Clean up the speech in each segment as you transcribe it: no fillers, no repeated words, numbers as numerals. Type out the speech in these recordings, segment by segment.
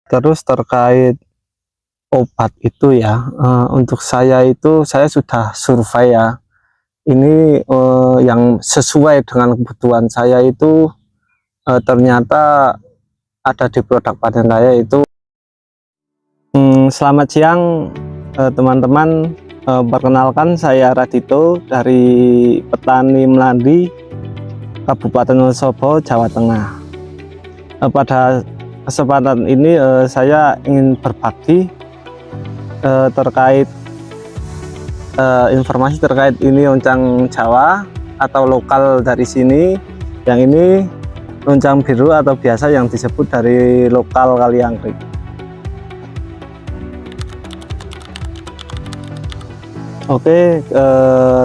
Terus terkait obat itu ya, untuk saya itu saya sudah survei ya. Ini yang sesuai dengan kebutuhan saya itu ternyata ada di produk paten saya itu. Selamat siang teman-teman, perkenalkan saya Radito dari Petani Melandi, Kabupaten Wonosobo, Jawa Tengah. Pada kesempatan ini saya ingin berbagi terkait informasi terkait ini loncang Jawa atau lokal dari sini. Yang ini loncang biru atau biasa yang disebut dari lokal Kaliangkrik. Oke,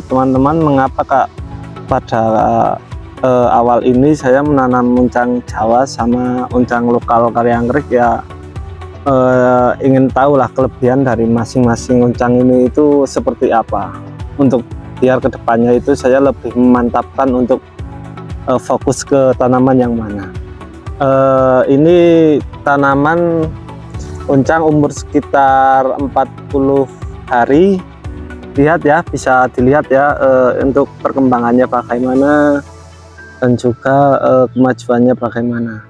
teman-teman, mengapa Kak pada awal ini saya menanam loncang Jawa sama loncang lokal Kaliangkrik ya? Ingin tahulah kelebihan dari masing-masing loncang ini itu seperti apa, untuk biar kedepannya itu saya lebih memantapkan untuk fokus ke tanaman yang mana. Ini tanaman loncang umur sekitar 40 hari. Lihat ya, bisa dilihat ya untuk perkembangannya bagaimana dan juga kemajuannya bagaimana.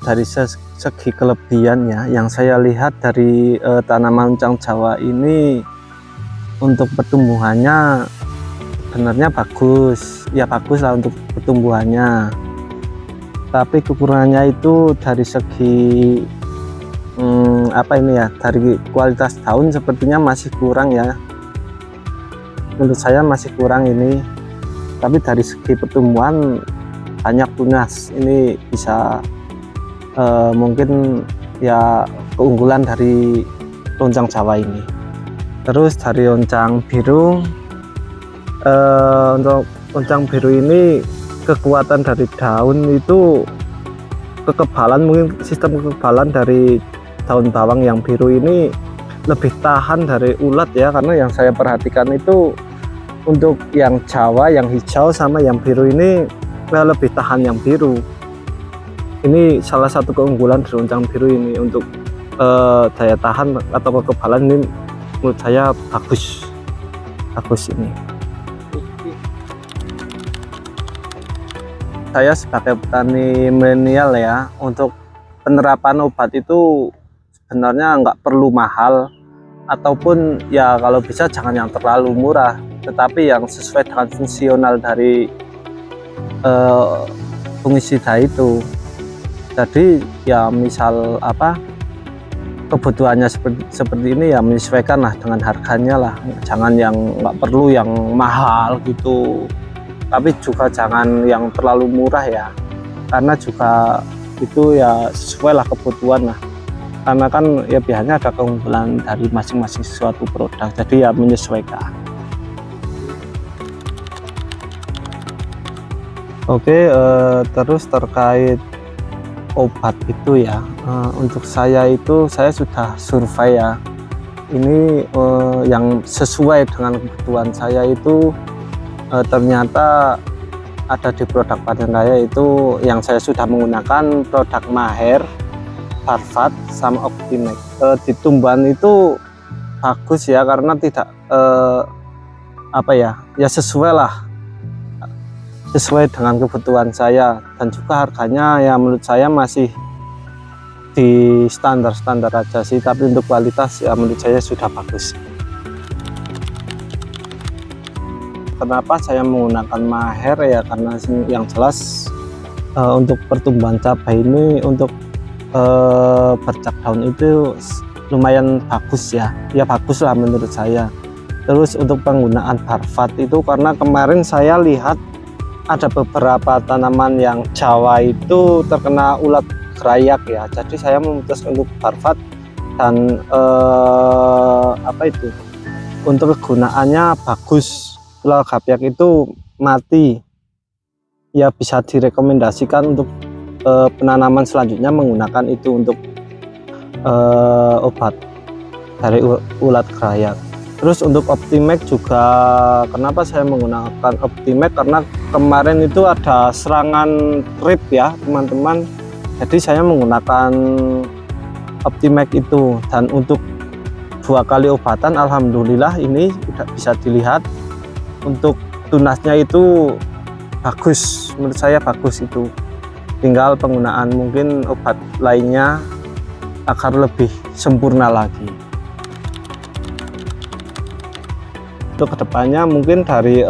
Dari segi kelebihannya yang saya lihat dari tanaman loncang Jawa ini, untuk pertumbuhannya sebenarnya bagus ya, bagus lah untuk pertumbuhannya, tapi kekurangannya itu dari segi apa ini ya, dari kualitas daun sepertinya masih kurang ya, menurut saya masih kurang ini. Tapi dari segi pertumbuhan banyak tunas, ini bisa mungkin ya keunggulan dari loncang Jawa ini. Terus dari loncang biru, untuk loncang biru ini kekuatan dari daun itu, kekebalan, mungkin sistem kekebalan dari daun bawang yang biru ini lebih tahan dari ulat ya, karena yang saya perhatikan itu untuk yang Jawa, yang hijau sama yang biru ini lebih tahan yang biru. Ini salah satu keunggulan dari loncang biru ini, untuk daya tahan atau kekebalan ini menurut saya bagus ini. Saya sebagai petani milenial ya, untuk penerapan obat itu sebenarnya nggak perlu mahal, ataupun ya kalau bisa jangan yang terlalu murah, tetapi yang sesuai dengan fungsional dari fungisida itu. Jadi ya misal apa kebutuhannya seperti ini ya, menyesuaikan lah dengan harganya lah, jangan yang nggak perlu yang mahal gitu, tapi juga jangan yang terlalu murah ya, karena juga itu ya sesuai lah kebutuhan lah, karena kan ya biasanya ada keunggulan dari masing-masing suatu produk, jadi ya menyesuaikan. Oke, terus terkait obat itu ya, untuk saya itu saya sudah survei ya. Ini yang sesuai dengan kebutuhan saya itu ternyata ada di produk paten saya itu, yang saya sudah menggunakan produk Maher, Parvat sama Optimax. Di tumbuhan itu bagus ya, karena tidak apa ya, ya sesuai lah, sesuai dengan kebutuhan saya, dan juga harganya ya menurut saya masih di standar-standar aja sih, tapi untuk kualitas ya menurut saya sudah bagus. Kenapa saya menggunakan Maher ya, karena yang jelas untuk pertumbuhan cabai ini, untuk bercak daun itu lumayan bagus ya, ya bagus lah menurut saya. Terus untuk penggunaan Parvat itu, karena kemarin saya lihat ada beberapa tanaman yang Jawa itu terkena ulat gerayak ya, jadi saya memutuskan untuk Parvat, dan apa itu, untuk kegunaannya bagus, ulat gerayak itu mati ya, bisa direkomendasikan untuk penanaman selanjutnya menggunakan itu untuk obat dari ulat gerayak. Terus untuk Optimax juga, kenapa saya menggunakan Optimax, karena kemarin itu ada serangan rip ya teman-teman, jadi saya menggunakan Optimax itu. Dan untuk 2 kali obatan alhamdulillah ini udah bisa dilihat untuk tunasnya itu bagus, menurut saya bagus itu. Tinggal penggunaan mungkin obat lainnya agar lebih sempurna lagi. Untuk kedepannya mungkin dari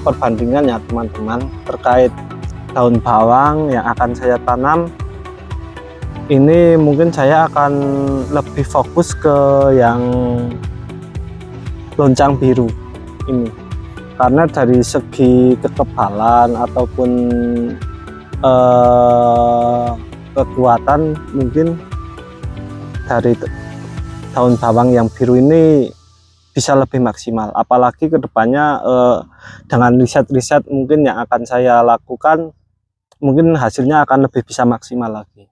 perbandingan ya teman-teman terkait daun bawang yang akan saya tanam, ini mungkin saya akan lebih fokus ke yang loncang biru ini, karena dari segi kekebalan ataupun kekuatan mungkin dari daun bawang yang biru ini bisa lebih maksimal. Apalagi kedepannya dengan riset-riset mungkin yang akan saya lakukan, mungkin hasilnya akan lebih bisa maksimal lagi.